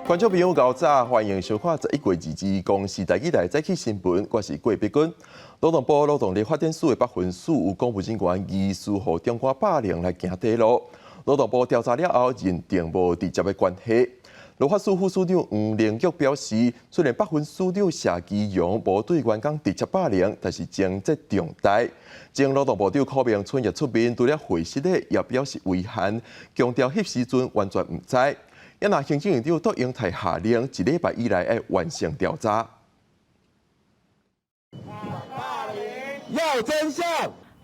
观众朋友，早早欢迎收看11月22公时代以来早起新闻，我是郭碧君。劳动部劳动力发展署的北分署有公务人员疑似和中国霸凌来行地路，劳动部调查了后认定无直接的关系。劳法署副署长黄玲玉表示，虽然北分署长谢基荣无对员工直接霸凌，但是情节重大。前劳动部长柯明春也出面对了会室的，也表示遗憾，强调迄时阵完全唔知。也那行政院长杜英台下令1礼拜以来要完成调查。要真相！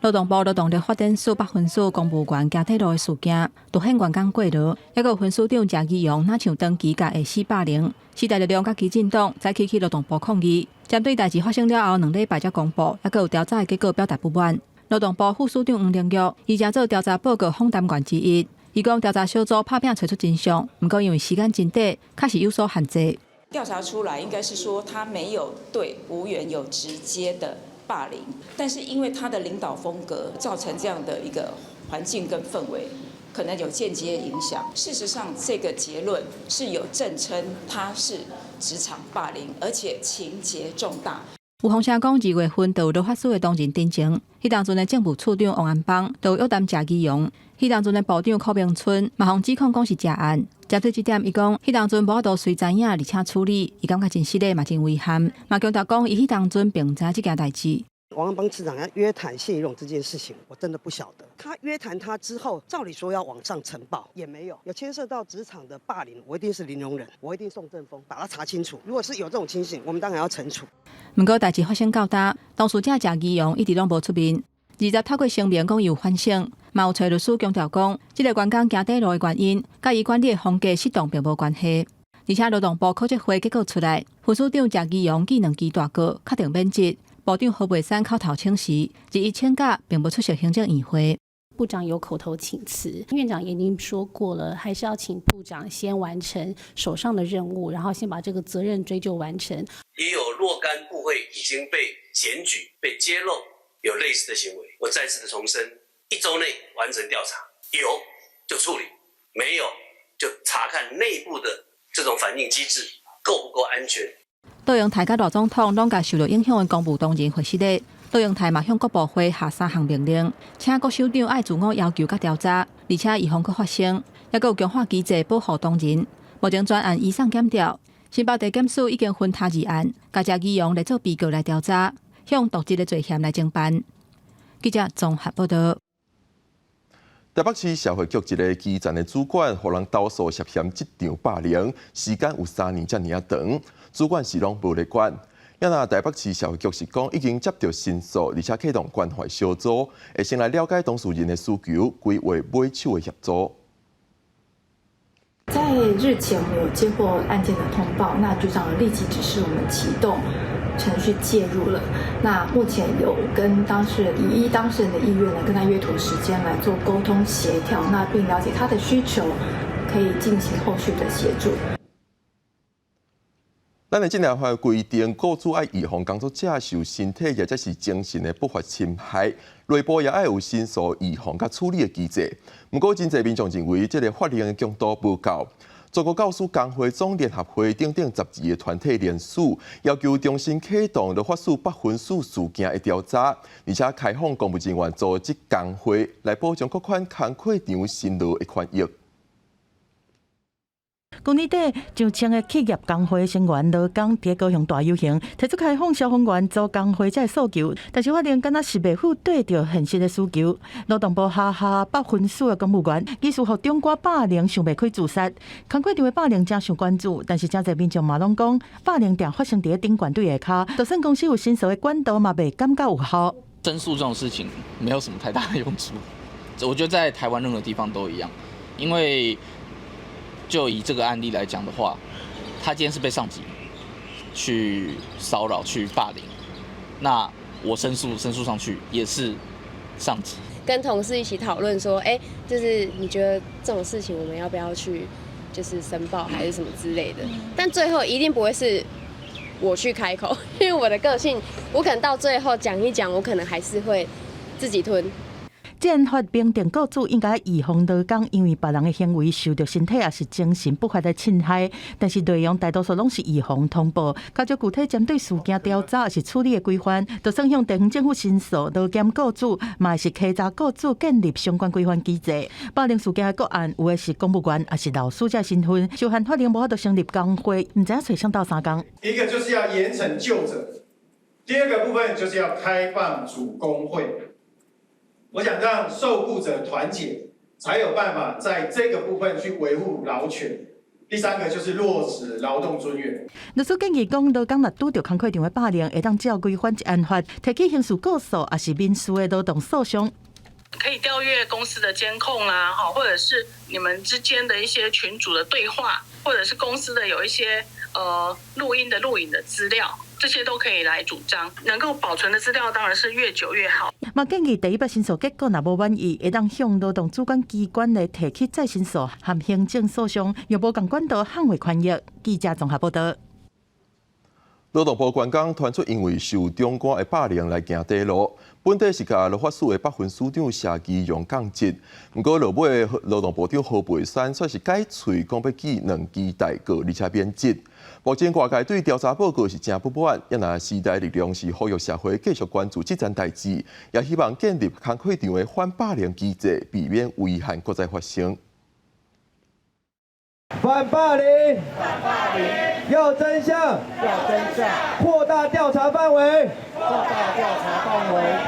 劳动部劳动力发展署北分署公务员加体路的事件，凸显员工过劳，还有分署长谢基荣哪像长期甲下死霸凌，时代力量甲基进党再起劳动部抗议，针对代志发生了后2礼拜才公布，还有调查的结果表达不满。劳动部副署长黄玲玉，伊正做调查报告访谈员之一。伊讲调查小组拍拼找出真相，不过因为时间真短，确实有所限制。调查出来应该是说他没有对无缘有直接的霸凌，但是因为他的领导风格造成这样的一个环境跟氛围，可能有间接影响。事实上，这个结论是有证称他是职场霸凌，而且情节重大。有风声讲2月份就有劳法署的同仁တင်情，迄当阵的政务处长王安邦就有约谈谢基荣，迄当阵的部长柯明春嘛互指控讲是假案。针对这点，伊讲迄当阵无法度随知影而且处理，伊感觉真失礼嘛真遗憾，嘛强调讲伊迄当阵并不知这件代志。王安邦次长要约谈谢宜荣这件事情，我真的不晓得。他约谈他之后，照理说要往上呈报，也没有。有牵涉到职场的霸凌，我一定是零容忍，我一定送政风，把它查清楚。如果是有这种情形，我们当然要惩处。不过代志发生到大，当事者谢基荣一直拢无出面。20透过声明讲伊有反省，嘛有找律师强调讲，这个员工行底路的原因，甲伊管理的风格失当并无关系。而且劳动部考察会结果出来，副署长谢基荣记2期大过，确定免职。部长何伟山口头请辞，至于请假并不出席行政议会。部长有口头请辞，院长也已经说过了，还是要请部长先完成手上的任务，然后先把这个责任追究完成。也有若干部会已经被检举、被揭露有类似的行为，我再次的重申，1周内完成调查，有就处理，没有就查看内部的这种反应机制够不够安全。杜英台甲罗总统拢甲受到影响的公务同仁会室内，杜英台嘛向各部会下3项命令，请各首长爱自我要求甲调查，而且预防搁发生，也有强化机制保护同仁。目前专案移送检调，新北地检署已经分他2案，甲谢基荣来做被告来调查，向渎职的罪嫌来侦办。记者综合报道。台北市社会局一个基层的主管，互人投诉涉嫌职场霸凌，时间有3年遮尔长，主管是拢无咧管。也那台北市社会局是讲，已经接到申诉，而且启动关怀小组，会先来了解当事人的需求，规划买手的协助。在日前，我们有接获案件的通报，那局长立即指示我们启动程序介入了。那目前有跟当事人以当事人的意愿来跟他约妥时间来做沟通协调，那并了解他的需求，可以进行后续的协助。咱的进来话规定，雇主爱预防工作者受身体或者是精神的不法侵害，内部也爱有申诉预防甲处理的机制。不过，真侪民众认为，这个法令的强度不够。中国教师工会总联合会等12个团体联署，要求重新启动劳法署北分署事件的调查，而且开放公务人员组织工会来保障各款工课场辛劳的权益。去年底，上千个企业工会成员劳工伫高雄大游行，提出开放消防员组工会这诉求，但是法令敢若是未符对着现实的需求。劳动部下北分署的公务员疑似互中国霸凌，想袂开自杀。工课场的霸凌真受关注，但是真侪民众嘛拢讲，霸凌定发生伫顶管队下骹，就算公司有申诉的管道嘛，未感觉有效。申诉这种事情没有什么太大的用处，我觉得在台湾任何地方都一样，因为就以这个案例来讲的话，他今天是被上级去骚扰、去霸凌，那我申诉上去也是上级。跟同事一起讨论说，就是你觉得这种事情我们要不要去，就是申报还是什么之类的？但最后一定不会是我去开口，因为我的个性，我可能到最后讲一讲，我可能还是会自己吞。治安法明定雇主应该预防劳工因为别人的行为受到身体也是精神不法的侵害，但是内容大多数拢是预防通报，加上具体针对事件调查也是处理的规范，就算向地方政府申诉，劳检雇主嘛是稽查雇主建立相关规范机制。霸凌事件的个案有的是公务员，也是老师这身份，受限法令无法度成立工会，唔知影找上到三工。一个就是要严惩旧者，第二个部分就是要开放主工会。我想让受雇者团结，才有办法在这个部分去维护劳权。第三个就是落实劳动尊严。律师建议讲，劳工若拄到工课场的霸凌，会当照规范治安法提起刑事告诉，也是民事的劳动诉讼。可以调阅公司的监控啦，或者是你们之间的一些群组的对话，或者是公司的有一些录影的资料，这些都可以来主张。能够保存的资料当然是越久越好。嘛建议第一笔申诉结果若无满意，会当向劳动主管机关来提起再申诉和行政诉讼，若无共管道捍卫权益。记者综合报道。劳动部员工传出因为受中官的霸凌来行地路，本地是甲立法署的北分署长谢基勇降职，不过落尾劳动部长何培山却是改喙讲要记2支代告，而且免职。目前外界对调查报告是真不满，也若时代力量是呼吁社会继续关注这件代志，也希望建立工课场的反霸凌机制，避免危害搁再发生。反霸凌，要真相，扩大调查范围，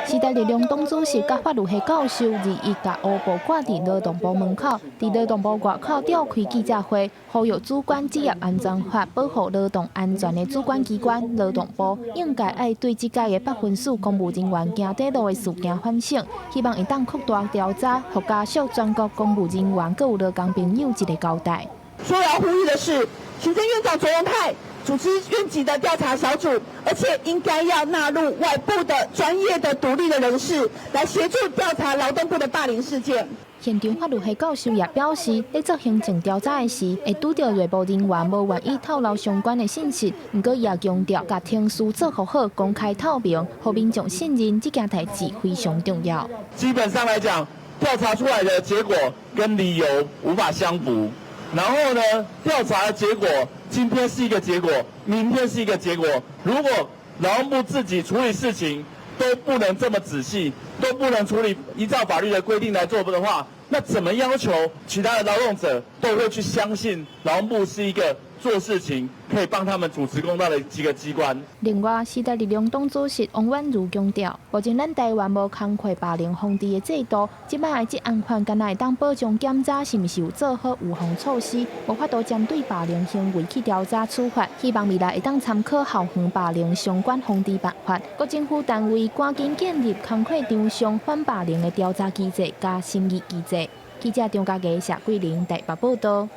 时代力量党主席甲法律系教授21甲乌布挂伫劳动部门口，伫劳动部外口召开记者会，呼吁主管职业安全法保护劳动安全的主管机关劳动部，应该爱对这届的北分署公务人员行地路的事件反省，希望会当扩大调查，互家属全国公务人员各有劳工朋友一个交代。所以要呼吁的是，行政院长卓荣泰主持院级的调查小组，而且应该要纳入外部的专业的独立的人士来协助调查劳动部的霸凌事件。现场法律系教授也表示，在做行政调查的时，会拄到内部人员无愿意透露相关的信息。不过，伊也强调，甲程序做好，公开透明，互民众信任这件代志非常重要。基本上来讲，调查出来的结果跟理由无法相符。然后呢，调查的结果今天是一个结果，明天是一个结果。如果劳动部自己处理事情都不能这么仔细，都不能处理依照法律的规定来做的话，那怎么要求其他的劳动者都会去相信劳动部是一个做事情可以帮他们主持公道的一个机关？另外，时代力量党主席王婉如强调，目前咱台湾无工课霸凌防治的制度，即摆的这案款敢若会当保障检查是毋是有做好预防措施，无法度针对霸凌行为去调查处罚。希望未来会当参考校园霸凌相关防治办法，各政府单位赶紧建立工课场上反霸凌的调查机制加审议机制。记者张家琪、谢桂玲台北报道。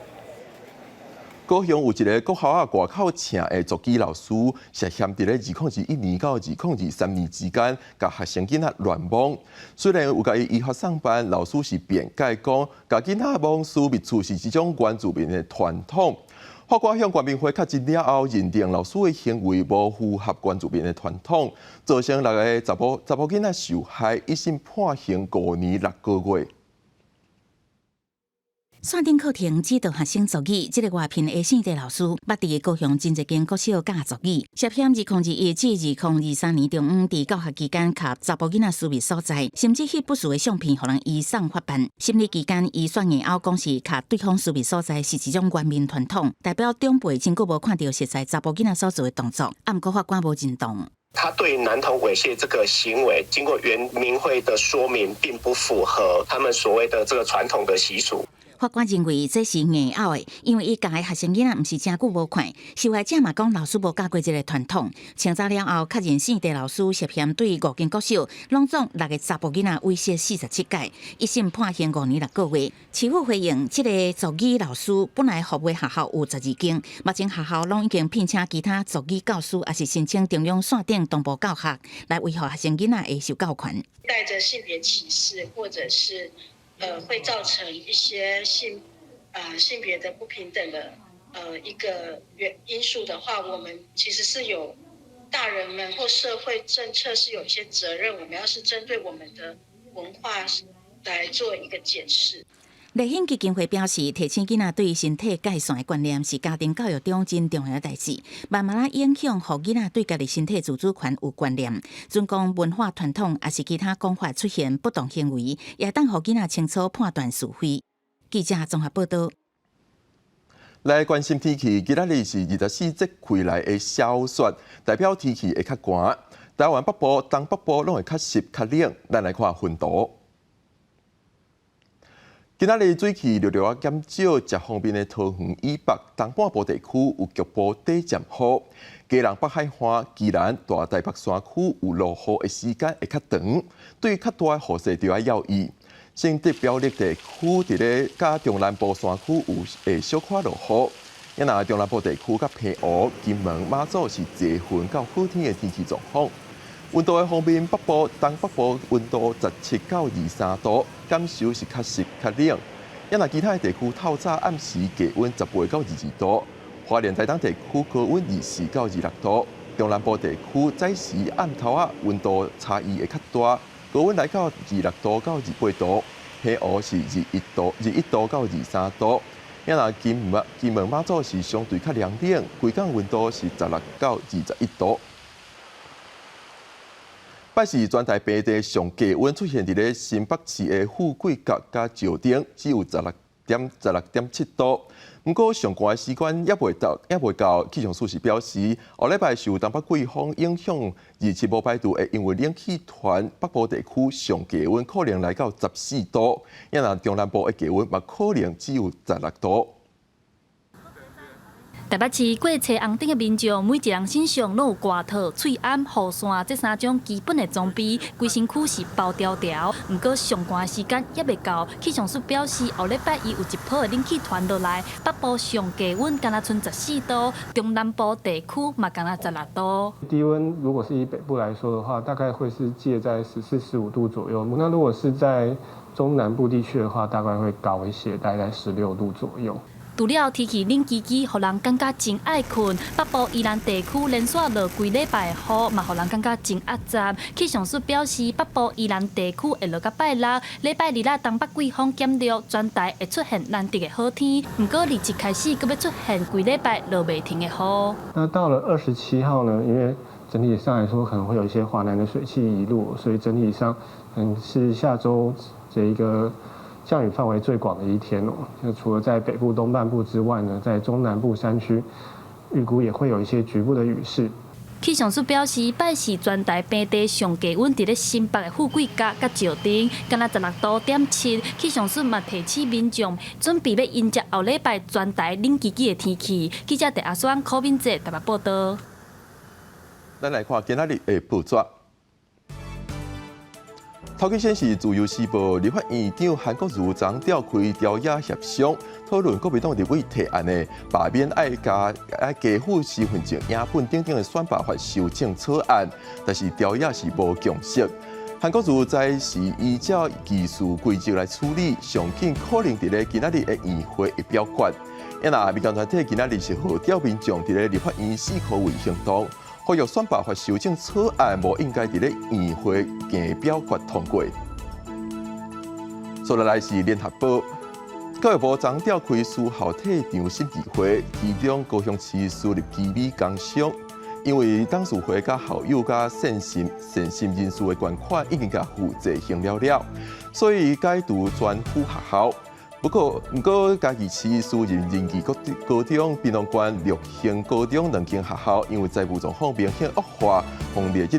高雄有一个国校外口请的助记老师，涉嫌伫咧2021年到2023年之间，甲学生囡仔乱摸。虽然有甲伊依法上班，老师是辩解讲，甲囡仔摸私密处是一种原住民的传统。法官向全民会确认了后，认定老师的行为无符合原住民的传统，造成6个查甫囡仔受害，一审判刑5年6个月。线顶课程指导学生族语，这个外聘的县地老师，捌伫高雄真侪间国小教族语，涉嫌2021至2023年中午伫教学期间，及查甫囡仔私密所在，甚至翕不实的相片，互人移送法办。审理期间，伊选硬拗讲是及对方私密所在是一种原民传统，代表长辈真久无看到实在查甫囡仔所做的动作，啊，毋过法官无认同。他对男童猥亵这个行为，经过原民会的说明，并不符合他们所谓的这个传统的习俗。法官认为这是硬拗的，因为伊教的学生囡仔毋是真久无看，受害者嘛讲老师无教过这个传统。清查了后，确认县地老师涉嫌对5间国小拢总6个查甫囡仔威胁47届，一审判刑5年6个月。市府回应，这个族语老师本来服务学校有12间，目前学校拢已经聘请其他族语教师，也是申请中央线顶同步教学，来维护学生囡仔的受教权。带着性别歧视，或者是会造成一些性别的不平等的一个因素的话，我们其实是有大人们或社会政策是有一些责任，我们要是针对我们的文化来做一个检视。立馨基金会表示，提醒囡仔对身体界线的观念是家庭教育中真重要的代志，慢慢影响，互囡仔对家己身体自主权有观念。尊讲文化传统，也是其他讲法出现不同行为，也当互囡仔清楚判断是非。记者综合报道。来关心天气，今仔日是24节气来的小雪，代表天气会较寒。台湾北部、东北部拢会较湿、较冷。咱来看温度。今仔日水气略略啊减少，一方面的桃园以北、东半部地区有局部短暂雨，基隆北海岸、宜兰、大台北山区有落雨的时间会较长，对较大的雨势就要意。新竹标立地区伫咧甲中南部山区有会小可落雨，因若中南部地区甲平湖、金门、马祖是多云到好天的天气状况。温度的方面，北部、东北部温度17到23度，感受是较湿较冷。因若其他的地区透早暗时低温18到22度，花莲台东地区高温24到26度，中南部地区早时暗头啊温度差异会较大，高温来到26度到28度，平湖是21度到23度。因若金门、马祖是相对较凉冷，规港温度是16到21度。拜四全台平地上低温出现伫咧新北市的富贵角加石碇，只有16.7度。不过上高的时间也未到。气象署是表示，下礼拜受东北季风影响，日期无排除会因为冷气团北部地区上低温可能来到14度，因若中南部的低温嘛可能只有16度。台北市过车红灯的民众，每一人身上拢有挂套、喙罨、雨伞这3种基本的装备，规身躯是包条条。不过上寒的时间也未到，气象署表示，后礼拜一有一波的冷气团落来，北部上低温敢若剩14度，中南部地区嘛敢若16度。低温如果是以北部来说的话，大概会是介在14、15度左右。那如果是在中南部地区的话，大概会高一些，大概在16度左右。除了天气冷叽叽，互人感觉真爱困。北部宜兰地区连续落规礼拜雨，嘛互人感觉真压榨。气象署表示，北部宜兰地区会落到拜六、礼拜二东北季风减弱，全台会出现难得的好天。不过日期开始，阁要出现规礼拜落袂停的雨。那到了27号呢？因为整体上来说，可能会有一些华南的水汽移入，所以整体上是下周这一个降雨范围最广的一天哦。就除了在北部东半部之外呢，在中南部山区，预估也会有一些局部的雨势。气象署表示，拜四全台平地上低温伫咧新北的富贵角甲石碇，敢若16度.7。气象署嘛提醒民众准备要迎接后礼拜全台冷叽叽的天气。记者陈阿双、柯敏哲台北报道。咱来看今仔日的报纸。头家显示，自由时报立法院长韩国瑜昨召开调查协商，讨论国民党立委提案的罢免爱家父身份证影本等等的选罢法修正草案，但是调查是无共识。韩国瑜在是依照议事规则来处理，上紧可能伫咧今仔日的议会会表决。因为民间团体今仔日是号召民众伫咧立法院4个位行动。呼吁选罢法修正草案无应该伫咧议会经表决通过。接下来是联合报，教育部昨召开私校体场审议会，其中高雄市私立基美工商，因为董事会甲校友甲善心人士的捐款已经甲负责行了，所以改读专辅学校。不过，嘉义市私人仁义高中、滨龙县六兴高中两间学校，因为财务状况明显恶化，并列入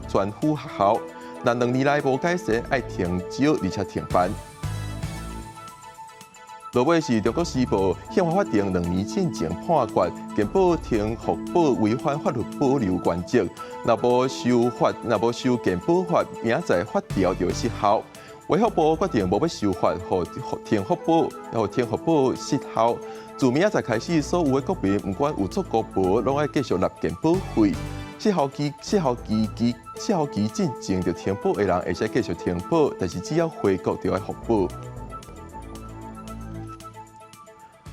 专辅学校。但2年来无改善，要停招而且停班。落尾是中国时报，宪法法庭2年进前判决，健保厅福保违反法律保留原则，若无修健保法，明仔法条就会失效。卫福部决定无要修法，互天福保失效。自明仔开始，所有的国民，不管有做国保，拢要继续纳健保费。失效期进前就停保的人，会使继续停保，但是只要回国就要复保。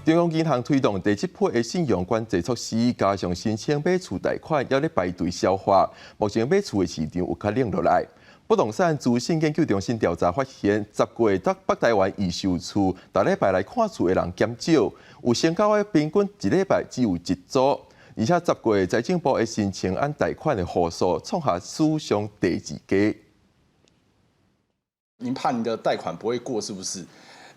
中央银行推动第7波的信用管制措施，加上申请买厝贷款，还咧排队消化。目前买厝的市场有较冷落来。不动产资讯研究中心调查发现，10月北台湾预售厝，逐礼拜来看厝的人减少，有成交的平均一礼拜只有1组，而且10月财政部的新青安贷款的户数创下史上第2低。您怕你的贷款不会过是不是？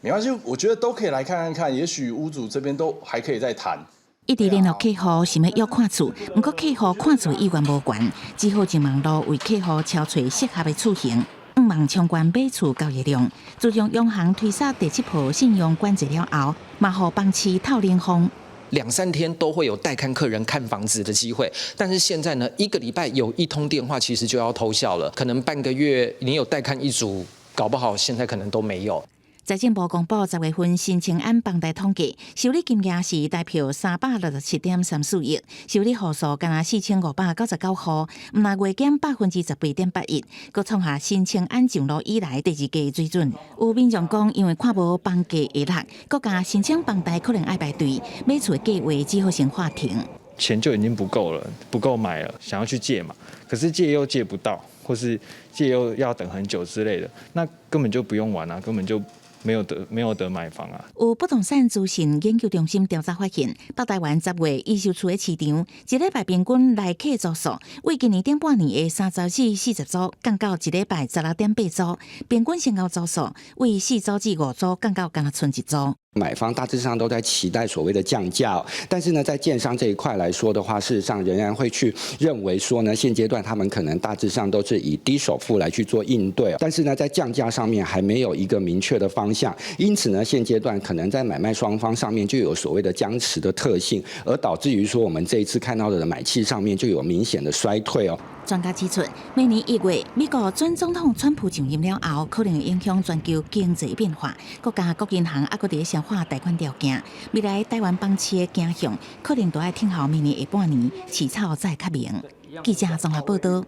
没关系，我觉得都可以来看看，也许屋主这边都还可以再谈。一直联络客户想要约看厝，不过客户看厝意愿无悬，只好前网络为客户敲找适合的厝型。5万冲关买厝交易量，自从央行推出第7波信用管制了后，嘛互房市透冷风。2、3天都会有带看客人看房子的机会，但是现在呢，1个礼拜有1通电话，其实就要偷笑了。可能半个月你有带看1组，搞不好现在可能都没有。财政部公布10月份新青安房贷统计，受理金额是大票367.34亿，受理户数仅4599户，毋但月减12.81%，佫创下新青安上路以来第2低水准。有民众讲，因为看无房价下落，国家申请房贷可能要排队，买厝的计划只好先划停。钱就已经不够了，不够买了，想要去借嘛，可是借又借不到，或是借又要等很久之类的，那根本就不用玩啊，根本就没有得买房啊！有不动产资讯研究中心调查发现，北台湾10月预售厝的市场，一礼拜平均来客组数，为今年顶半年的34、40组，降到一礼拜16.8组，平均成交组数为4组至5组，降到仅剩1组。买方大致上都在期待所谓的降价，但是呢，在建商这一块来说的话，事实上仍然会去认为说呢，现阶段他们可能大致上都是以低首付来去做应对，但是呢，在降价上面还没有一个明确的方向，因此呢，现阶段可能在买卖双方上面就有所谓的僵持的特性，而导致于说我们这一次看到的买气上面就有明显的衰退哦。专家指出，明年1月，美国准总统川普上任了后，可能影响全球经济变化。国家各银行还佫伫消化贷款条件，未来台湾房市的走向，可能都要听候明年下半年起草才较明。记者综合报道。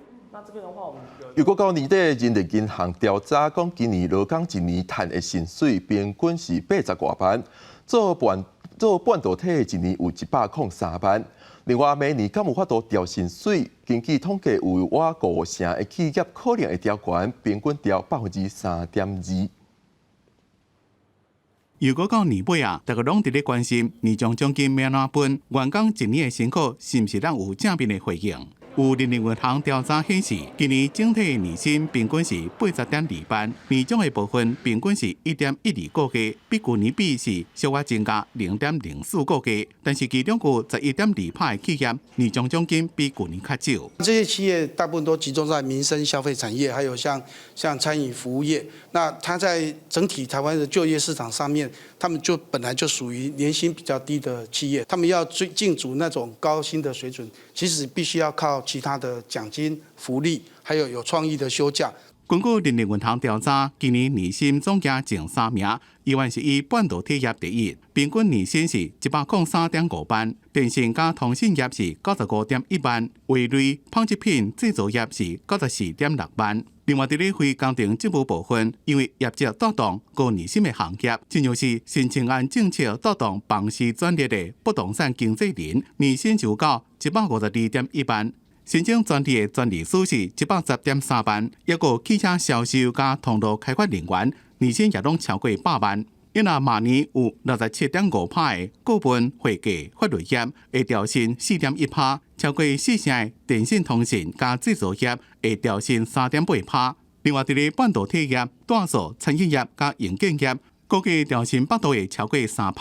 又过到年底，人力银行调查讲，今年劳工一年赚的薪水平均是80多万，做半导体一年有103万。另外，明年敢有法度调薪水？根据统计，有我5成的企业可能会调悬，平均调3.2%。又过到年尾啊，大家拢伫咧关心年终奖金要安怎分，员工一年的辛苦是毋是咱有正面的回应？有人力银行调查显示，今年整体年薪平均是80.2万，年终的部分平均是1.12个月，比去年比是稍微增加0.04个月。但是其中有11.2%的企业年终奖金比去年较少。这些企业大部分都集中在民生消费产业，还有像餐饮服务业。那它在整体台湾的就业市场上面，他们就本来就属于年薪比较低的企业，他们要竞逐那种高薪的水准，其实必须要靠其他的奖金、福利，还有创意的休假。根据人力银行调查，今年年薪总计前3名，依然是以半导体业第一，平均年薪是103.5万；电信加通信业是95.1万；微类纺织品制造业是94.6万。另外，伫咧非工程职务部分，因为业绩带动高年薪的行业，正像是新青安政策带动房市转列的不动产经纪人，年薪就到152.1万。申请专利的专利师是110.3万，也有汽车销售加通路开发人员，年薪也拢超过100万。因若明年有67.5%的顾问会计法律业会调薪4.1%，超过4成的电信通信加制造业会调薪3.8%。另外，伫咧半导体业、大数产业业加营建业，估计调薪幅度会超过3%。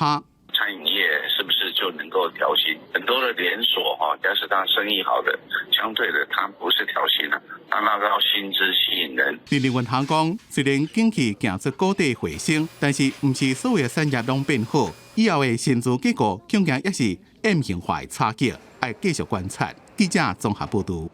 餐饮业是不是就能够调薪？很多的连锁假使它生意好的，相对的它不是调薪了，它那个薪资吸引人。人力银行讲，虽然景气行出高低回升，但是唔是所有的产业拢变好，以后的薪资结果恐惊也是 M 型化的差距，要继续观察。记者综合报道。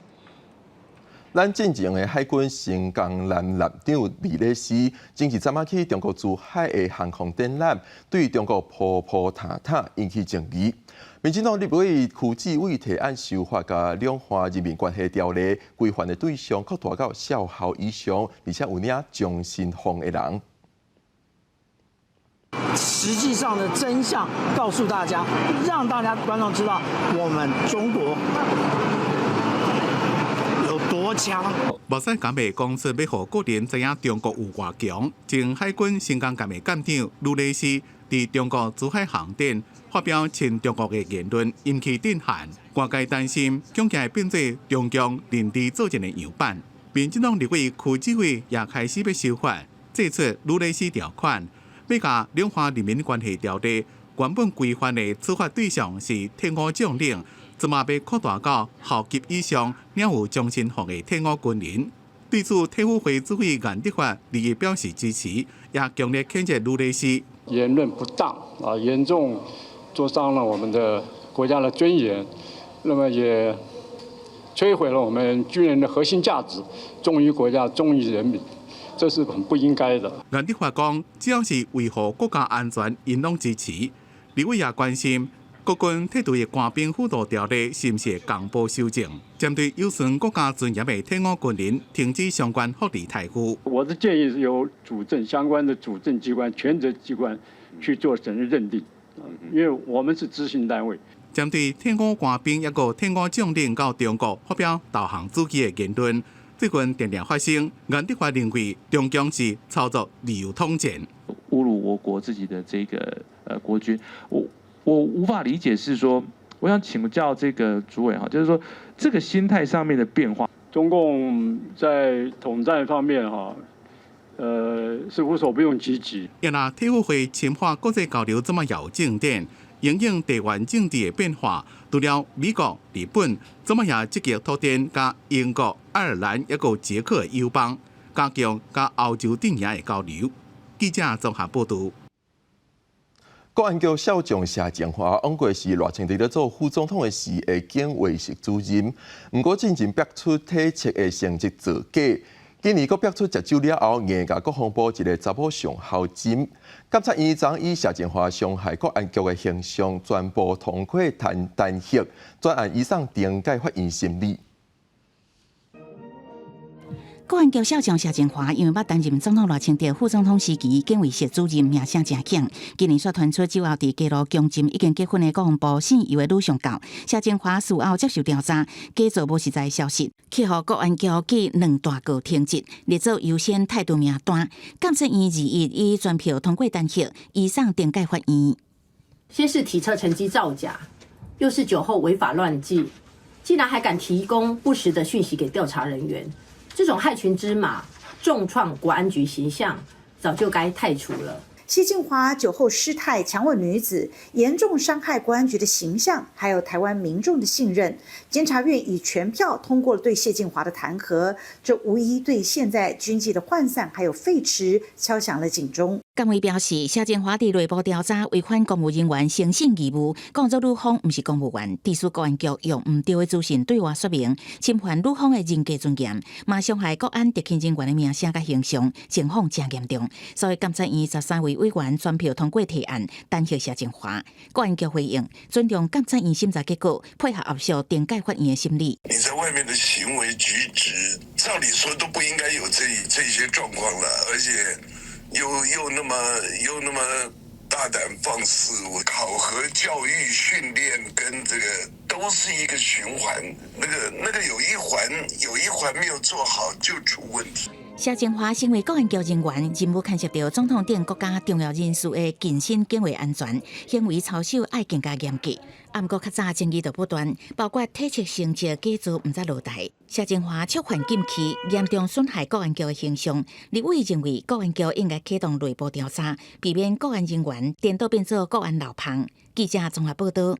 咱进前的海军成功舰舰长李烈士，前日昨晚去中国驻海的航空展览，对中国扑扑踏踏引起争议。民进党立委区志伟提案修法，甲两岸人民关系条例规范的对象扩大到校校以上，而且有领终身俸的人。实际上的真相告诉大家，让大家观众知道我们中国有多枪。目屎敢袂公司要互国人知影中国有偌强，前海军新疆舰的舰长卢雷斯伫中国珠海航展发表亲中国的言论，引起震撼。外界担心，恐惊会变做中共认知作战的样板。民进党立委区指挥也开始要修法，祭出卢雷斯条款，要甲两岸人民关系条例原本规范的处罚对象是退伍将领，即嘛要扩大到校级以上领有终身服的退伍军人。对此，退伍会主委颜德发立即表示支持，也强烈谴责卢雷斯言论不当啊，严重挫伤了我们的国家的尊严，那么也摧毁了我们军人的核心价值，忠于国家，忠于人民，这是很不应该的。颜德发讲，只要是维护国家安全，因拢支持。立委也关心国军退队的官兵辅导条例是不是会公布修正，针对有损国家尊严的退伍军人，停止相关福利待遇。我的建议是由相关的主政机关、权责机关去做责任认定，因为我们是执行单位。针对退伍官兵抑个退伍将领到中国发表导航主机的言论，最近常常发生。颜德发认为，中共是操作理由通奸，侮辱我国自己的这个国军。我无法理解是说，我想请教这个主委哈，就是说这个心态上面的变化，中共在统战方面哈，是无所不用其极。也拿退伍会深化国际交流这么有进展，因应地缘政治的变化，除了美国、日本，怎么也积极拓展甲英国、爱尔兰一个捷克的友邦，加强甲欧洲阵营的交流。记者综合报道。国安局少将谢建华往过是热情地咧做副总统的时会经卫士主任，不过进前逼出体测的成绩造假，今年阁逼出食酒了后，硬甲国防部一个查某上校针。检察院长以谢建华伤害国安局的形象，全部通过弹劾，专案移送电解法院审理。国安局少将谢建华因为捌担任总统赖清德副总统时期警卫室主任，名声真强。今年却传出酒后伫街路强奸已经结婚的国防部姓尤的女上校谢建华，事后接受调查，假造无实在消息，去予国安局记2大告停职，列作优先态度名单。检察院2日以全票通过弹劾，移送电解法院。先是体测成绩造假，又是酒后违法乱纪，竟然还敢提供不实的讯息给调查人员。这种害群之马，重创国安局形象，早就该汰除了。谢建华酒后失态强吻女子，严重伤害国安局的形象，还有台湾民众的信任。监察院以全票通过了对谢建华的弹劾，这无疑对现在军纪的涣散还有废弛敲响了警钟。监委表示，谢建华伫内部调查违反公务人员诚信义务，讲做女方不是公务员，致使国安局用唔对的资讯对外说明，侵犯女方的人格尊严，嘛伤害国安特勤人员的名声甲形象，情况真严重。所以监察院13位委员全票通过提案，弹劾谢建华。国安局回应，尊重监察院审查结果，配合后续电解法院的审理。你在外面的行为举止，照理说都不应该有这些状况了，而且。又那么大胆放肆，我考核、教育、训练跟这个都是一个循环，那个有一环没有做好就出问题。谢建华身为国安局人员，任务牵涉到总统等国家重要人士的近身警卫安全，行为操守要更加严格。不过较早争议就不断，包括体测成绩假造不知落台。谢建华触犯禁期，严重损害国安局的形象。立委认为，国安局应该启动内部调查，避免国安人员颠倒变做国安老旁。记者综合报道。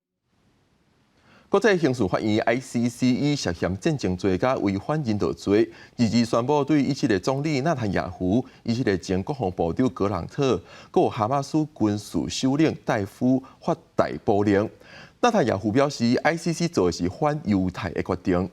国际刑事法院 ICC 以涉嫌战争罪甲违反人道罪，日宣布对以色列总理纳坦雅胡、以色列前国防部长格朗特，还有哈马斯军事首领戴夫发逮捕令。纳坦雅胡表示 ，ICC 做的是反犹太的决定。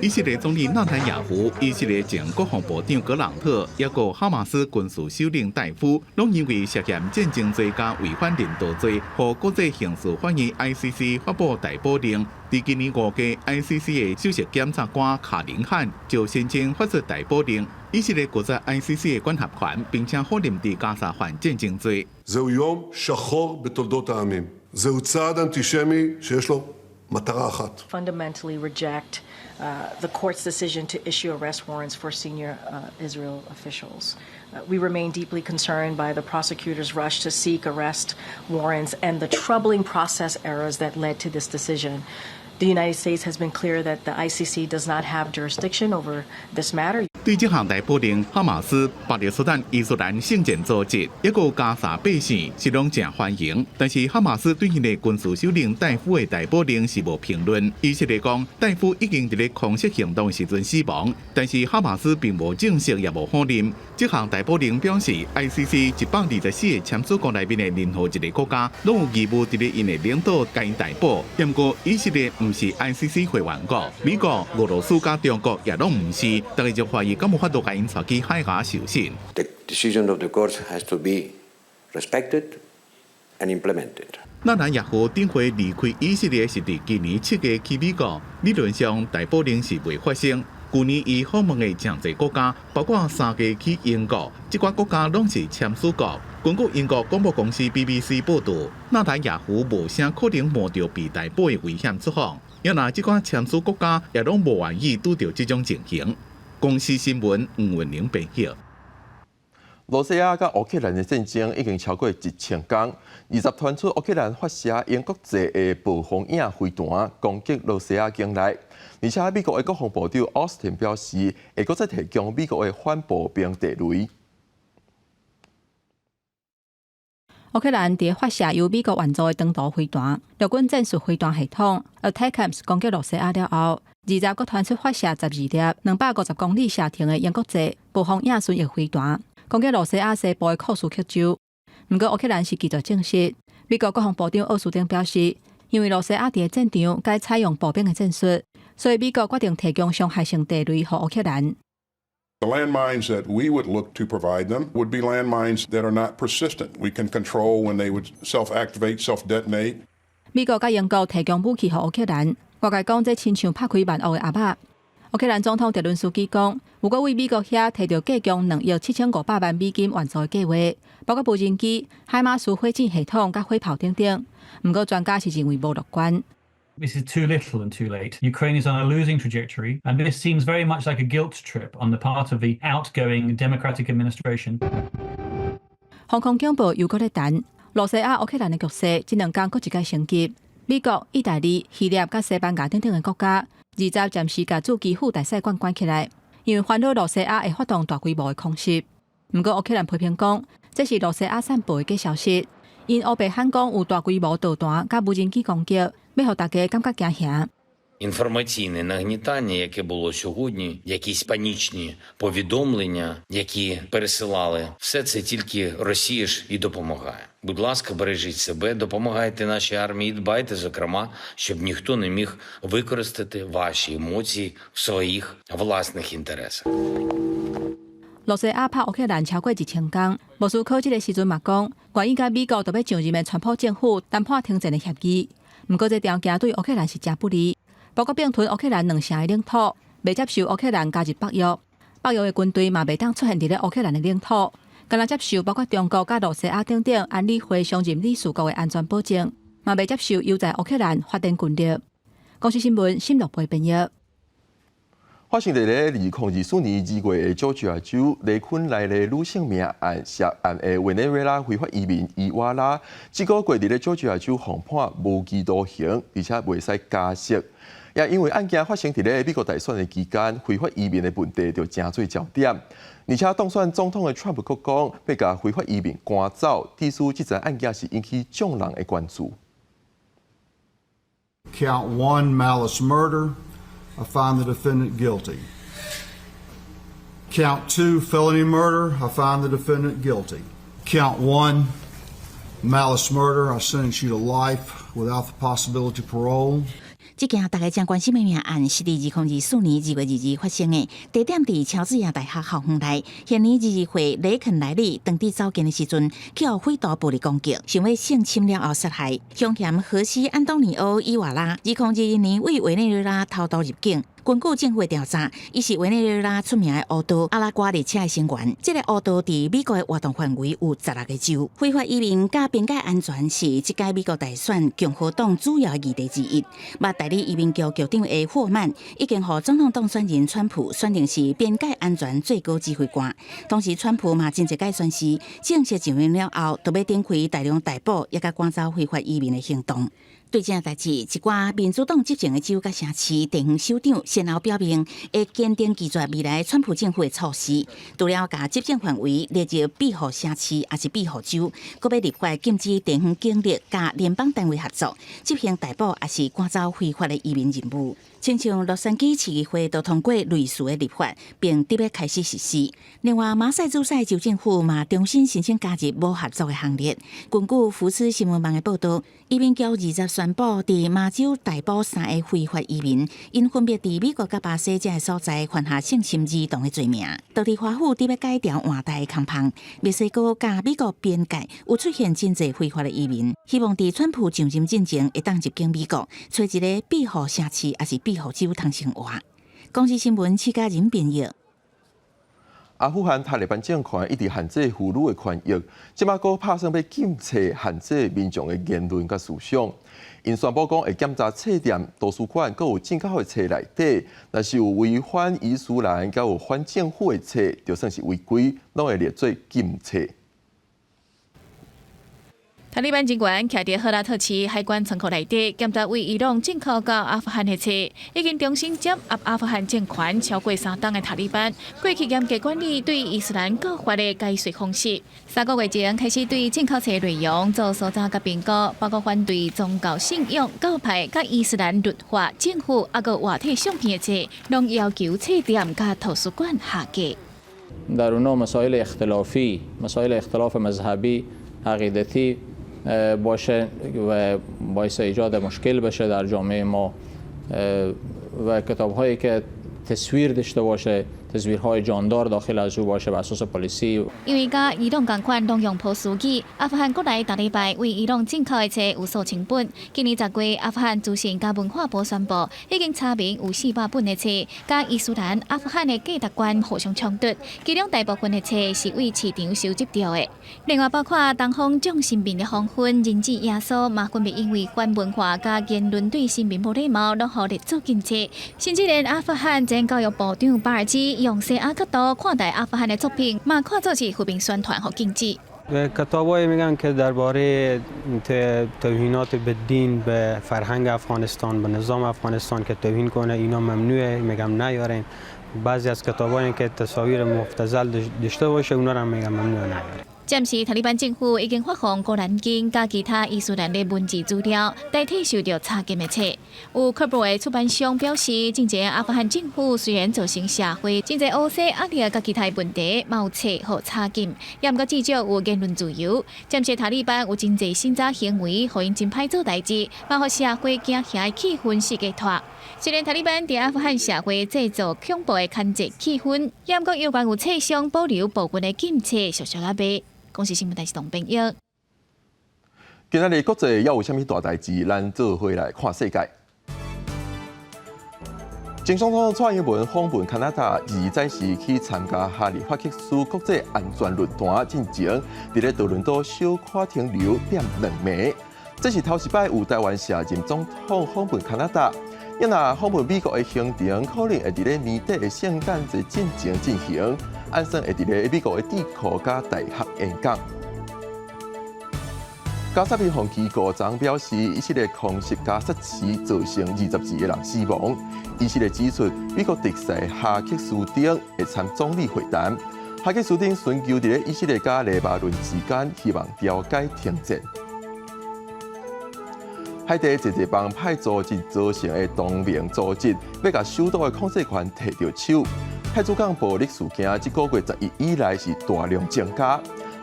以色列总理纳坦雅胡、以色列前国防部长格朗特，也个哈马斯军事首领戴夫，拢因为涉嫌战争罪加违反人道罪，和国际刑事法院 ICC 发布逮捕令。伫今年5月 ，ICC 的首席检察官卡林汉就申请发出逮捕令，以色列国在 ICC 的管辖权，并且否认伫加沙犯战争罪。זהו יום שחור בתולדות העמים. זהו צעד אנטישמי שיש לו מטרה אחת. Fundamentally reject the court's decision to issue arrest warrants for senior Israel officials. We remain deeply concerned by the prosecutor's rush to seek arrest warrants and the troubling process errors that led to this decision. The United States has been clear that the ICC does not have jurisdiction over this matter. 对这项逮捕令，哈马斯、巴勒斯坦伊斯兰圣战组织，一个加沙百姓是拢正欢迎。但是哈马斯对迄个军事首领戴夫的逮捕令是无评论。以色列讲，戴夫已经伫咧空袭行动时阵死亡，但是哈马斯并无证实也无否认。这项逮捕令表示 ，ICC 124个签署国内面的任何一个国家，拢有义务伫咧因的领土甲因逮捕。不过以色列唔是 ICC 会员国，美国、俄罗斯加中国也拢唔是，大家就怀疑。敢有法度甲因带去海牙受审。The decision of the court has to be respected and implemented. 纳坦雅胡顶回离开以色列是伫今年7月去美国，理论上逮捕令是未发生。去年伊访问的真侪国家，包括3月去英国，这寡国家拢是签署国。根据英国广播公司 BBC 报道，纳坦雅胡无啥可能冒着被逮捕的危险出访。要拿这寡签署国家也拢无愿意拄到这种情形。公司新闻黄文玲报道。罗西亚甲乌克兰的战争已经超过1000天，20团出乌克兰发射英国制的暴风影飞弹攻击罗西亚境内，而且美国的国防部长奥斯汀表示，会搁再提供美国的反步兵地雷。乌克兰伫发射由美国援助的长途飞弹，陆军战术飞弹系统 ATACMS 攻击罗西亚了后，20国传出发射12粒250公里射程的英国制暴风影巡弋飞弹，攻击罗西亚西部的库苏克州。不过乌克兰是拒绝证实。美国国防部长奥斯汀表示，因为罗西亚伫战场该采用步兵的战术，所以美国决定提供伤害性地雷予乌克兰。The landmines that we would look to provide them would be landmines that are not persistent. We can control when they would self-activate, self-detonate. 美国甲英国提供武器予乌克兰，外界讲这亲像拍开万恶的鸭肉。乌克兰总统泽伦斯基讲，如果为美国遐摕到计共2亿7500万美金援助的计划，包括无人机、海马斯火箭系统甲火炮等等。不过专家是认为无乐观。This is too little and too late. Ukraine is on a losing trajectory, and this seems very much like a guilt trip on the part of the outgoing democratic administration. 防空警报又搁咧弹，罗西亚、乌克兰的局势这2天搁一界升级。美国、意大利、希腊甲西班牙等等的国家，20暂时甲驻基辅大使馆关起来，因为烦恼罗西亚会发动大规模的空袭。不过乌克兰批评讲，这是罗西亚散布的假消息，因乌白喊讲有大规模导弹甲无人机攻击。要互大家感觉惊吓。Інформаційне нагнітання, яке було сьогодні, якісь панічні повідомлення, які пересилали, все це тільки Росія ж і допомагає. Будь ласка, бережіть себе, допомагайте нашій армії, дбайте, зокрема, щоб ніхто не міг використати ваші емоції в своїх власних інтересах. 罗西亚拍乌克兰超过1000天，莫斯科这个时阵嘛讲，原因甲美国特别上任的川普政府谈判停战的协议。不过这条件对乌克兰是真不利，包括并吞乌克兰2成的领土，未接受乌克兰加入北约，北约的军队嘛未当出现伫咧乌克兰的领土，敢若接受包括中国甲罗西亚等等安理会常任理事国的安全保证，嘛未接受由在乌克兰发展军力。公司新闻新乐培编译。发生在咧2024年2月的佐治亚州雷昆内的女性命案涉案的委内瑞拉非法移民伊瓦拉，这个月伫咧佐治亚州被判无期徒刑，而且未使加释。也因为案件发生伫咧美国大选的期间，非法移民的问题就成做焦点。而且当选总统的 Trump 佫讲要甲非法移民赶走，意思这件案件是引起众人的关注。Count 1, malice murder. I find the defendant guilty. Count 2, felony murder. I find the defendant guilty. Count 1, malice murder. I sentence you to life without the possibility of parole. 这件大家将关心的命案是伫2024年2月2日发生的，地点伫乔治亚大学校园内。现年22岁雷肯莱里当地走近的时阵，去互匪徒暴力攻击，想要性侵了后杀害。凶嫌荷西安东尼奥伊瓦拉，2021年为委内瑞拉偷渡入境，根据政府调查，伊是委内瑞拉出名的乌道阿拉瓜列车的成员。这个乌道伫美国的活动范围有16个州。非法移民甲边界安全是这届美国大选共和党主要议题之一。马代理移民局局长的霍曼已经和总统当选人川普选定是边界安全最高指挥官。同时，川普嘛真一届宣誓，正式上任了后，就要展开大量逮捕也甲赶走非法移民的行动。对这代志，一寡民主党执政的州甲城市地方首长先后表明，会坚定拒绝未来川普政府的措施，除了甲执政范围列入庇护城市，也是庇护州，阁要立法禁止地方警力甲联邦单位合作，执行逮捕也是赶走非法的移民任务。亲像洛杉矶市议会都通过类似的立法，并得要开始实施。另外，马赛诸塞州政府嘛重新申请加入无合作的行列。根据福斯新闻网的报道，移民局20宣布，伫马州逮捕3个非法移民，因分别伫美国甲巴西这个所在犯下性侵儿童的罪名。当地华府得要改掉换代的空棚，墨西哥甲美国边界有出现真侪非法的移民，希望伫川普上任进前会当入境美国，找一个庇护城市也是庇护州通生活。公司新闻，请家人编译。阿富汗塔利班政权一直限制妇女的权益，即马阁拍算要禁册限制民众的言论甲思想。因宣布讲会检查册店、图书馆，阁有进口的册内底，若是有违反伊斯兰，甲有反政府的册，就算是违规，拢会列做禁册。塔利班警官徛伫赫拉特市海关仓库内底，检查为伊朗进口到阿富汗的册，已经重新接压阿富汗政权超过3档的塔利班，过去严格管理对伊斯兰教法的解说方式。3个月前开始对进口册内容做搜查甲评估，包括反对宗教信仰、教派、甲伊斯兰律法、政府，还有活体相片的册，拢要求册店甲图书馆下架。در اونها مسائل اختلافی، مسائل اختلاف مذهبی، عقیدتی باشه و باعث ایجاد مشکل بشه در جامعه ما و کتاب‌هایی که تصویر داشته باشه تصویرهای جاندار داخل از او باشه بر اساس پلیسی。因为甲伊朗同款拢用普斯语，阿富汗国内大礼拜为伊朗进口的册有数千本。今年10月，阿富汗资讯甲文化部宣布，已经查明有400本的册，甲伊斯兰阿富汗的价值观互相冲突。其中大部分的册是为市场收集到的。另外，包括东方将新民的黄昏、人质耶稣，嘛分别因为反文化甲言论对新民无礼貌，拢互列做禁册。甚至连阿富汗前教育部长巴尔基用西亚角度看待阿富汗的作品，嘛看作是和平宣传和禁止。کتابایی میگن که درباره توهینات به دین به فرهنگ افغانستان به نظام افغانستان که توهین کنه اینا ممنوعه میگم نیارین بعضی از کتابایی که تصاویر مبتذل داشته باشه اونا رو میگم ممنوع نیارین。暂时，塔利班政府已经发放《古兰经》甲其他伊斯兰的文字资料，代替受到查禁的册。有喀布尔的出版商表示，近前阿富汗政府虽然造成社会真侪乌西压力甲其他问题，嘛有册互查禁，也毋过至少有言论自由。暂时塔利班有真侪新早行为，互因真歹做代志，嘛互社会惊吓的气氛是解脱。虽然塔利班伫阿富汗社会制造恐怖的牵制气氛，也毋过有关有册商保留部分的禁册小小阿卖。公司新闻台是董炳佑。今仔日国际要有啥物大代志，咱做伙来看世界。前总统蔡英文访问加拿大，24时去参加哈利法克斯国际安全论坛进前，伫咧多伦多小可停留2暝。这是头一摆有台湾卸任总统访问加拿大。因若访问美国的行程，可能会伫咧年底的圣诞节进前进行，按算会伫咧美国的智库甲大学演讲。加沙边防机构昨表示，以色列空袭加沙市造成22个人死亡。以色列指出，美国敌视哈克斯丁会参总理会谈，哈克斯丁寻求伫咧以色列甲黎巴嫩之间，希望调解停战。海地一帮派组织造成的同盟组织，要甲首都的控制权摕到手。太子港暴力事件这个月11以来是大量增加。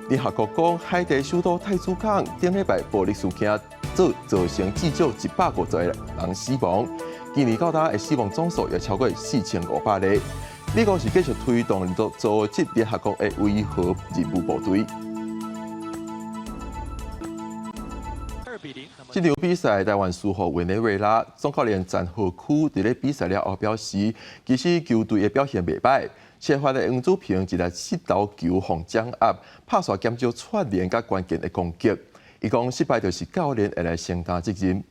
联合国讲，海地首都太子港顶礼拜暴力事件造成至少150个人死亡，今年到达的死亡总数也超过4500例。美国是继续推动组织联合国的维和任务部队。2-0，那么。这场比赛，台湾输予委内瑞拉。总教练詹和库伫咧比赛了后表示，其实球队的表现袂歹，先发的黄祖平一个失投球互掌握，拍煞减少串联甲关键的攻击。伊讲失败就是教练会来承担责任。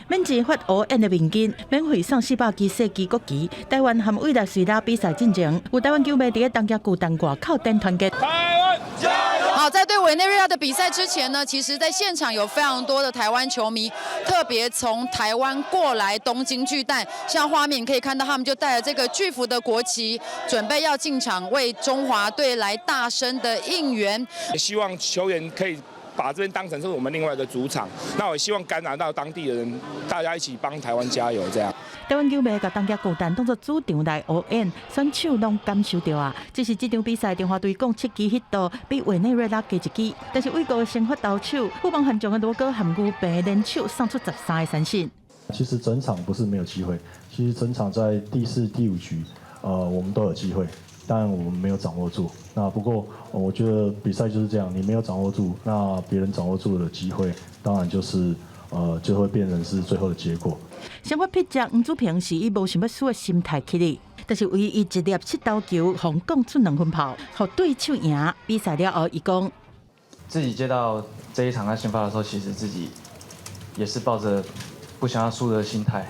免钱发乌烟的民警，免费送400支射击国旗。台湾和委内瑞拉比赛进前，有台湾球迷伫咧东京巨蛋外口等团结。好，在对委内瑞拉的比赛之前呢，其实在现场有非常多的台湾球迷，特别从台湾过来东京巨蛋。像画面可以看到，他们就带着这个巨幅的国旗，准备要进场为中华队来大声的应援。也希望球员可以把这边当成是我们另外一个主场。那我也希望感染到当地的人，大家一起帮台湾加油，这样。台湾球迷甲东京巨蛋当作主场来応援，选手拢感受到啊。只是这场比赛，中华队共7支hit度，比委内瑞拉加1支。但是美国的先发投手富邦悍将的罗哥和牛平联手送出13个三振。其实整场不是没有机会，其实整场在第4、第5局，我们都有机会，但我们没有掌握住。那不过我觉得比赛就是这样，你没有掌握住，那别人掌握住的机会，当然就是就会变成是最后的结果。先发pitcher黄祖平是以无想要输的心态起哩，但是唯一一粒失投球，互攻出2分炮，互对手赢。比赛了后，伊讲自己接到这一场在先发的时候，其实自己也是抱着不想要输的心态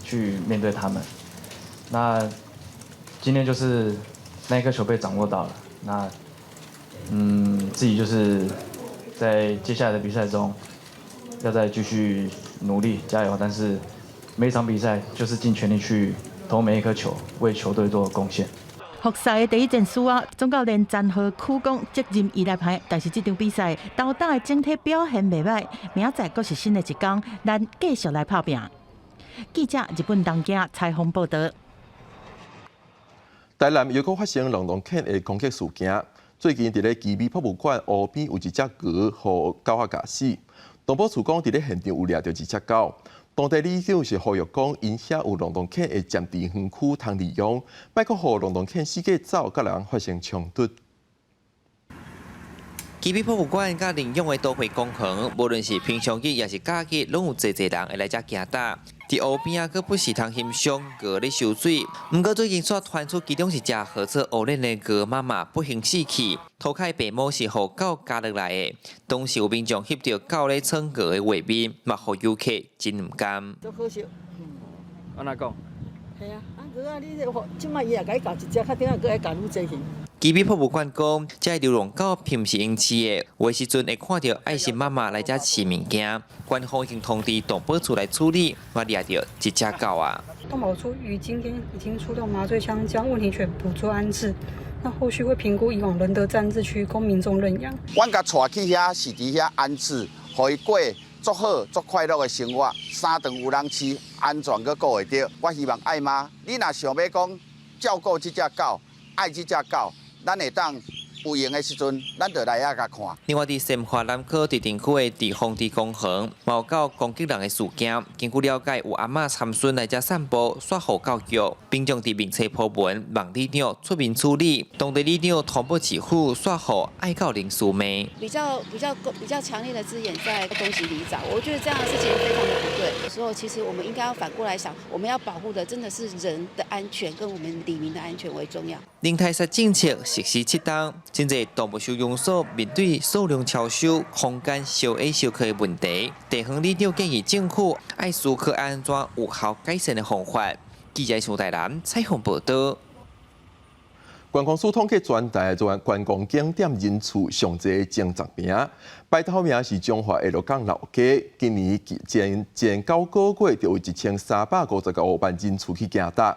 去面对他们。那今天就是那一颗球被掌握到了，那自己就是在接下来的比赛中要再继续努力加油，但是每一场比赛就是尽全力去投每一颗球，为球队做贡献。复赛的第一战输啊，总教练詹和库讲责任伊来排，但是这场比赛斗打的整体表现袂歹，明仔阁是新的一天，咱继续来拍拼。记者日本东京采访报道。台南又搁发生龙洞犬的攻击事件，最近伫咧基美博物馆湖边有一只鹅，互狗仔咬死。动保处讲伫咧现场有掠到一只狗。当地里长是呼吁讲，因遐有龙洞犬的占地园区通利用，别阁互龙洞犬四界走，甲人发生冲突。基美博物馆甲领养的都会公园，无论是平常日也是假日，拢有侪人会来遮行搭。伫湖边啊，佫不时通欣赏鹅咧游水。毋过最近却传出其中一只号称乌链的鹅妈妈不幸死去，涂骹爸母是互狗夹落来的。当时有民众翕到狗咧蹭鹅的画面，嘛互游客真毋甘。都好笑，安怎讲？系啊，鹅啊，你即摆伊也甲伊咬一只，较顶下佫爱咬愈济去。基美博物馆讲，这流浪狗并毋是因饲的，有的时阵会看到爱心妈妈来遮饲物件，官方已经通知动保处来处理，我掠到一只狗啊。动保处于今天已经出动麻醉枪，将问题犬捕捉安置。那后续会评估以往仁德暂置区供民众认养。阮甲带去遐是伫遐安置，互伊过足好、足快乐的生活，三顿有人饲，安全佮顾会着。我希望爱妈，你若想要讲照顾这只狗，爱这只狗。咱会当有闲的时阵，咱就来遐甲看。另外，伫新华南科地定区的地方地公园，有狗攻击人的事件。根据了解，有阿嬷参孙来遮散步，煞互狗叫，并将伫名册铺文，望里长出面处理。当地里长同步支付，煞互爱狗林淑梅。比较强烈的字眼在攻击里长，我觉得这样的事情非常的不对。有时候其实我们应该要反过来想，我们要保护的真的是人的安全跟我们里民的安全为重要。零态势政策实施适当，真侪动物收容所面对数量超收、空间小 A 小可的问题，地方里长建议政府爱思考安怎有效改善的方法。记者苏台南采访报道。观光署统计全台观光景点人次上济前10名，排头名是中华的鹿港老街，今年前9个月就有1359万人次去行搭。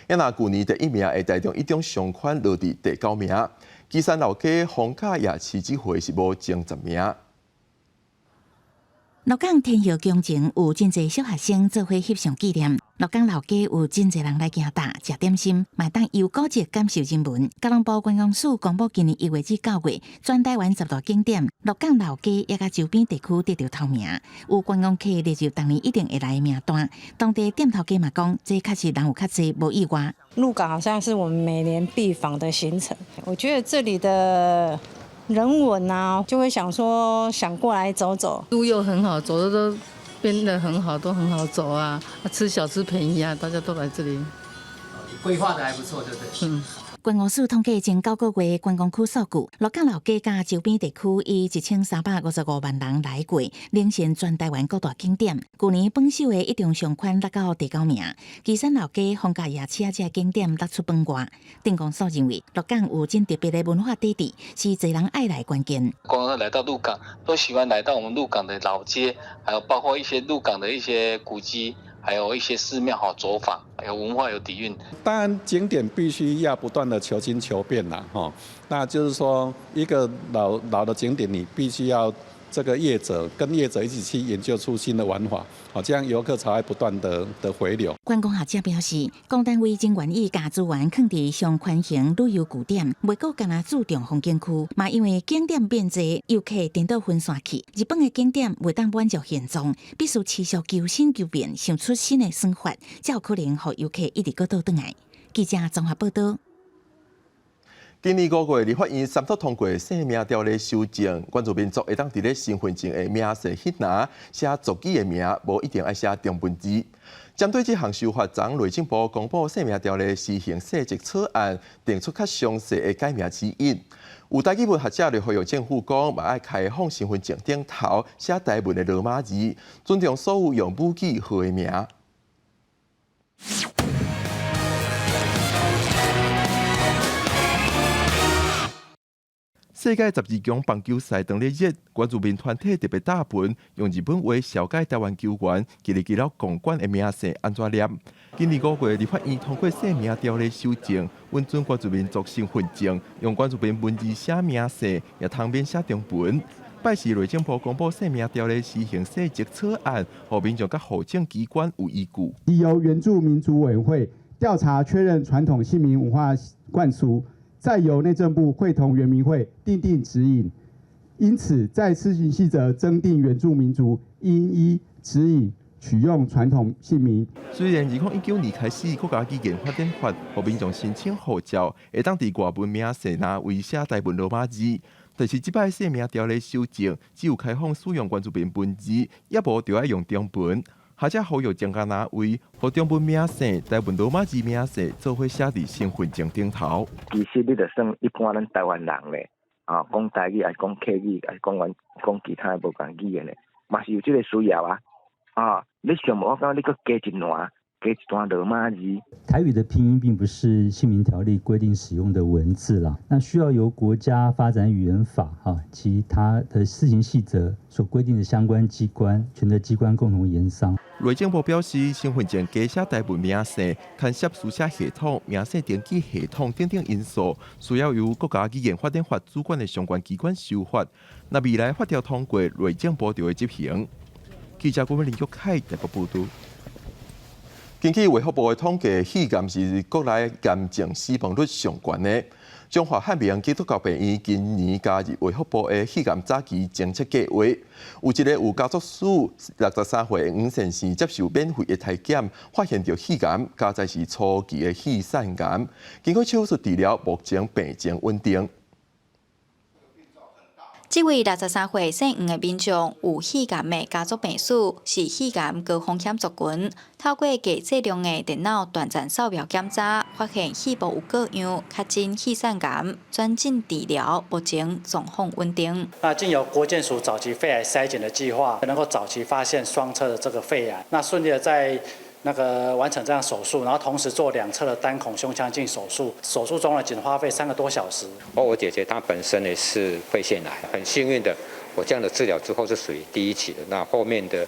也若去年第1名的台中一中上款落伫第9名，基山老街逢甲夜市这回是无前10名。鹿港天后宫前有真侪小学生做伙翕相纪念。鹿港老街有真侪人来行搭、食点心，买当游古迹感受人文。交通部观光署公布今年1月至9月，全台湾10大景点，鹿港老街也甲周边地区得到头名，有观光客列入当年一定会来的名单。当地店头家嘛讲，这确实人有较侪，无意外。鹿港好像是我们每年必访的行程，我觉得这里的人文啊，就会想说想过来走走。路又很好，走的都变得很好，都很好走啊，吃小吃便宜啊，大家都来这里。规划的还不错，对不对？观光署统计前9个月观光区数据，鹿港老街甲周边地区以1355万人来过，领先全台湾各大景点。去年榜首的一中上宽落到第9名，旗山老街、逢甲夜市这景点落出榜外。丁公所认为，鹿港有真特别的文化底子，是侪人爱来关键。观光客来到鹿港，都喜欢来到我们鹿港的老街，还有包括一些鹿港的一些古迹。还有一些寺庙好走访，还有文化有底蕴。当然，景点必须要不断的求新求变啦，那就是说，一个老的景点，你必须要这个跟业者一起去研究出新的玩法，这样游客才会不断的回流。观光学者表示，公单位真愿意把资源放伫上宽型旅游据点，袂阁干那注重风景区，嘛因为景点变多，游客颠倒分散去。日本的景点袂当满足现状，必须持续求新求变，想出新的算法，才有可能让游客一直搁倒转来。记者综合报道。今年5月，立法院三读通过姓名条例修正，关注民族会当伫咧身份证的名册迄拿写族语的名，无一定爱写中文字。针对这项修法，昨内政部公布姓名条例施行细则草案，定出较详细的改名指引。有台语文学者就呼吁政府讲，嘛爱开放身份证顶头写台文的罗马字，尊重所有用母语号的名。世界12强棒球赛当日日，关注民团体特别打拼，用日本话小解台湾球员记了公馆的名声安怎念。今年5月，立法院通过姓名条例修正，允准关注民族身份证用关注民文字写名姓，也通免写中文。拜四内政部公布姓名条例施行细则草案，让民众甲户政机关有依据。由原住民族委员会调查确认传统姓名文化灌输。再由内政部会同原民会订定指引，因此在施行细则增订原住民族应依指引取用传统姓名。虽然2019年开始国家基建发展法，让民众申请护照会当伫外文名册拿为写台文罗马字，但是这摆姓名条例修正，只有开放使用原住民文字，也无就要用中文。学者呼吁增加拿为，和中文名姓、台文罗马字名姓做伙写伫身份证顶头。其实你就算一般咱台湾人咧，讲台语，还是讲客语，还是讲其他无关语言咧，嘛是有这个需要啊。你想无讲你搁加一段罗马字。台语的拼音并不是姓名条例规定使用的文字啦，那需要由国家发展语言法其他的施行细则所规定的相关机关、权责机关共同研商。内政部表示，身份证加写台文名姓，牵涉书写系统、名姓登记系统等等因素，需要由国家语言发展法主管的相关机关修法。那未来法条通过，内政部就会执行。记者郭文林玉凯台北报道。根据卫福部的统计，肺癌是国内癌症死亡率上悬的。中华汉明基督教病院今年加入卫福部的肺癌早期侦测计划，有一个有家族史63岁黄先生接受免费的体检，发现到肺癌，加在是初期的肺腺癌，经过手术治疗，目前病情稳定。这位63岁姓黄的民众有肺癌的家族病史，是肺癌高风险族群。透过低剂量的电脑断层扫描检查，发现肺部有各样，确诊肺腺癌，转进治疗，目前状况稳定。那经由国健署早期肺癌筛检的计划，能够早期发现双侧的这个肺癌，那顺利的在完成这样手术，然后同时做2侧的单孔胸腔镜手术，手术中呢仅花费3个多小时。我姐姐她本身也是肺腺癌，很幸运的，我这样的治疗之后是属于第1期的，那后面的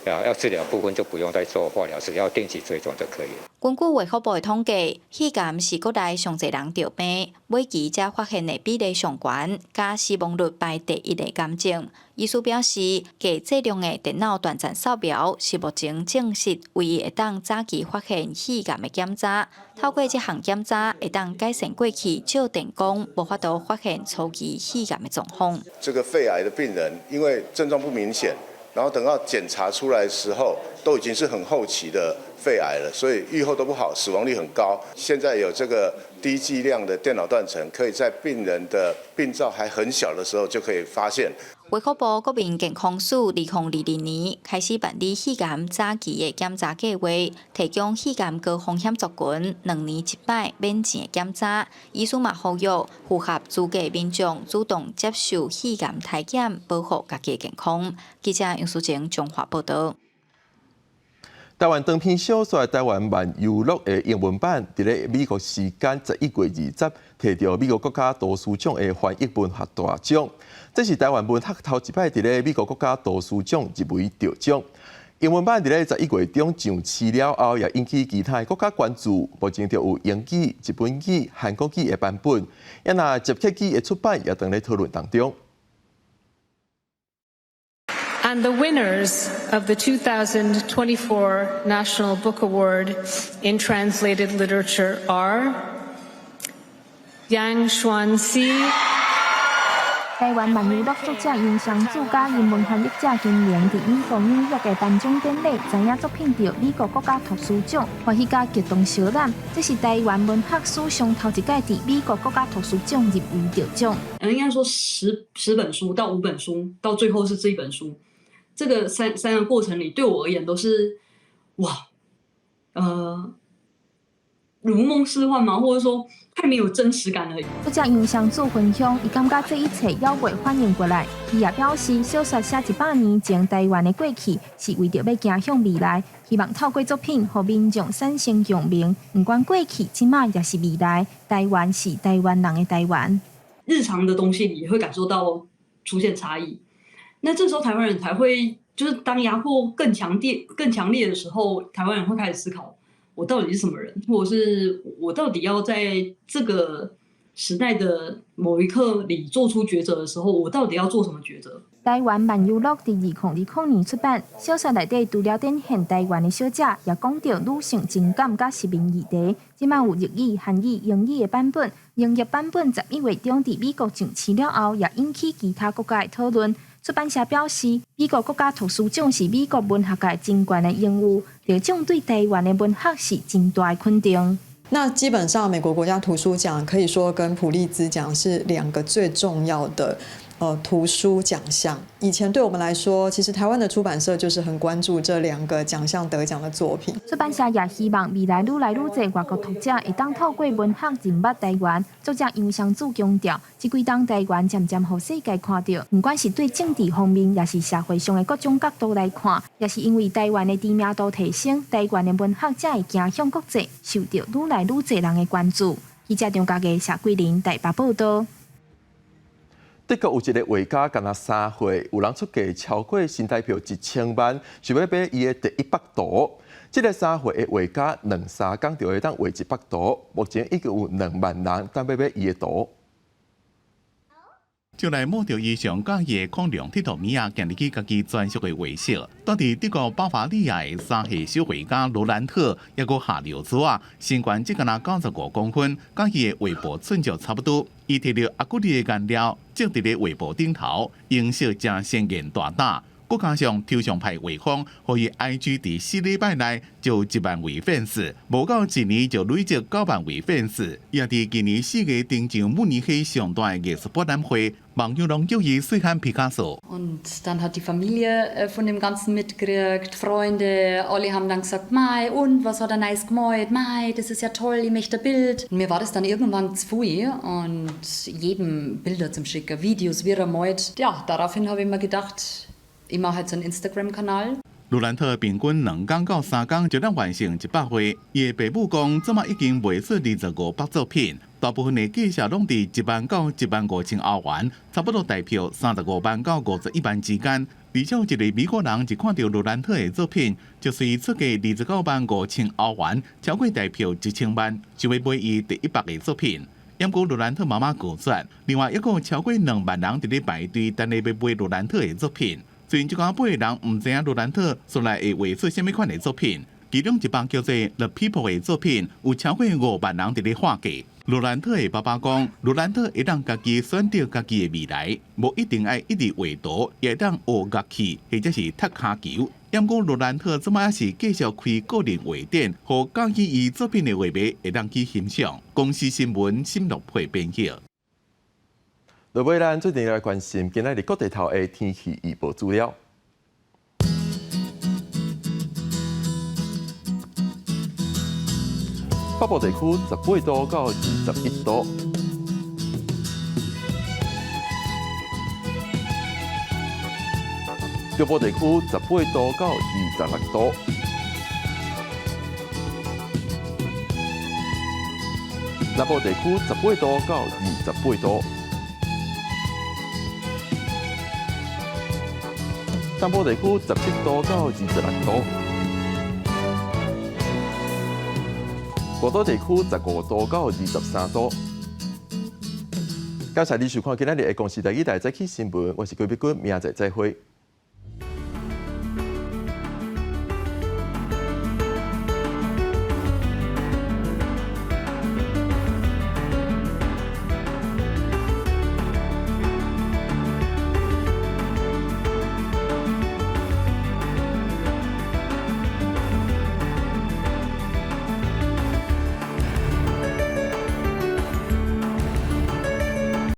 要治疗部分就不用再做化疗，只要定期追踪就可以了。根据卫福部的统计，肺癌是国内上侪人着病，每期才发现的比例上悬，加死亡率排第1的癌症。医师表示，低剂量的电脑断层扫描是目前证实唯一会当早期发现肺癌的检查。透过这项检查，会当改善过去少电工无法度发现初期肺癌的状况。这个肺癌的病人，因为症状不明显，然后等到检查出来的时候，都已经是很后期的肺癌了，所以预后都不好，死亡率很高。现在有这个低剂量的电脑断层，可以在病人的病灶还很小的时候就可以发现。卫福部国民健康署2022年开始办理肺癌早期的检查计划，提供肺癌高风险族群2年1摆免钱的检查。医师嘛呼吁符合资格民众主动接受肺癌体检，保护家己的健康。记者杨淑晴综合报道。台湾短片小说《台湾漫游录》的英文版，伫咧美国时间11月20日，摕到美国国家图书奖的翻译文学大奖。这是台湾文学头一摆伫咧美国国家图书奖入围得奖。英文版伫咧11月中上市了后，也引起其他国家关注。目前就有英语、日本语、韩国语的版本，也那捷克语的出版也正咧讨论当中。And the winners of the 2024 National Book Award in Translated Literature are Yang Xuanxi. 台湾漫游录作者杨湘子甲英文翻译者金莲伫美国纽约的颁奖典礼，知影作品得美国国家图书奖，欢喜甲激动小览。这是台湾文学史上头一届伫美国国家图书奖入围得奖。应该说10本书到5本书，到最后是这一本书。这个三个过程里，对我而言都是哇，如梦似幻嘛，或者说太没有真实感了。作者杨湘子分享，伊感觉这一切还未反应过来。伊也表示，小说写100年前台湾的过去，是为着要走向未来，希望透过作品，让民众产生共鸣。不管过去、今麦也是未来，台湾是台湾人的台湾。日常的东西里也会感受到出现差异。那这时候台湾人才会，就是当压迫更强烈的时候，台湾人会开始思考，我到底是什么人，或者是我到底要在这个时代的某一刻里做出抉择的时候，我到底要做什么抉择？台湾漫游录伫2020年出版，小说内底除了展现台湾的小姐，也讲到女性情感甲实名议题。即卖有日语、韩语、英语的版本，英译版本11月中伫美国上市了后，也引起其他国家的讨论。出版社表示，美国国家图书奖是美国文学界真悬的荣誉，得奖对台湾的文学是真大的肯定。那基本上，美国国家图书奖可以说跟普利兹奖是2个最重要的图书奖项。以前对我们来说，其实台湾的出版社就是很关注这2个奖项得奖的作品。出版社也希望未来愈来愈多外国读者会当透过文学认捌台湾。作者杨湘子强调，这几档台湾渐渐互世界看到，不管是对政治方面，也是社会上的各种角度来看，也是因为台湾的知名度提升，台湾的文学才会走向国际，受到愈来愈多人的关注。记者张家嘅谢桂林台北报道。德国有一个画家，敢若3岁，有人出价超过新台币1000万，想要买伊的第100图。这个3岁的画家2-3天就会当画100图，目前已经有2万人当要买伊的图。就来摸到伊上介意的孔亮铁图米亚，建立起家己专属的画室。当地德国巴伐利亚的3岁小画家罗兰特，也个下流子啊，身高只敢若95公分，甲伊的画布寸就差不多。伊摕着阿古丽的颜料，接伫咧画布顶头，颜色真鲜艳大胆。佮加上抽象派画风，互伊 IG 伫4礼拜内就1万位粉丝，无到1年就累积9万位粉丝。也伫今年4月登上慕尼黑上大的艺术博览会，网友拢叫伊细汉皮卡索。Und dann hat die Familie von dem Ganzen mitgekriegt, Freunde, alle haben dann gesagt, Mai, und was hat er nice gemalt, Mai, das ist ja toll, ich möchte Bild. Und mir war das dann irgendwann zu viel und jedem Bilder zum Schicken, Videos, wie er malt. Ja, daraufhin habe ich mir gedacht, ich mache jetzt einen Instagram-Kanal. 卢兰特平均2天到3天就能完成100画，伊的父母讲，怎么已经卖出25部作品，大部分的计价拢伫1万到1万5千欧元，差不多代表35万到51万之间。而且有一个美国人一看到卢兰特的作品，就随出价29万5千欧元，超过代表1000万，想要买伊第100个作品。因过卢兰特妈妈拒绝，另外一个超过2万人伫咧排队等咧要买卢兰特的作品。虽然这间买的人唔知影卢兰特所来会画出什么款的作品，其中一帮叫做《The People》的作品，有超过5万人伫咧画价。罗兰特的爸爸讲，罗兰特会当家己选择家己的未来，无一定爱一直画图，也会当学乐器或者是踢骹球。因过罗兰特即摆是继续开个人画展，互介意伊作品的画迷会当去欣赏。公司新闻新乐配编辑。落尾咱最近来关心今仔日各地头的天气预报资料。北部地区18度到21度，中部地区18度到26度，南部地区18度到28度，东部地区17度到26度。高岛地区15度到23度。感谢你收看今日的公视第一台早起新闻，我是郭碧君，明仔载再会。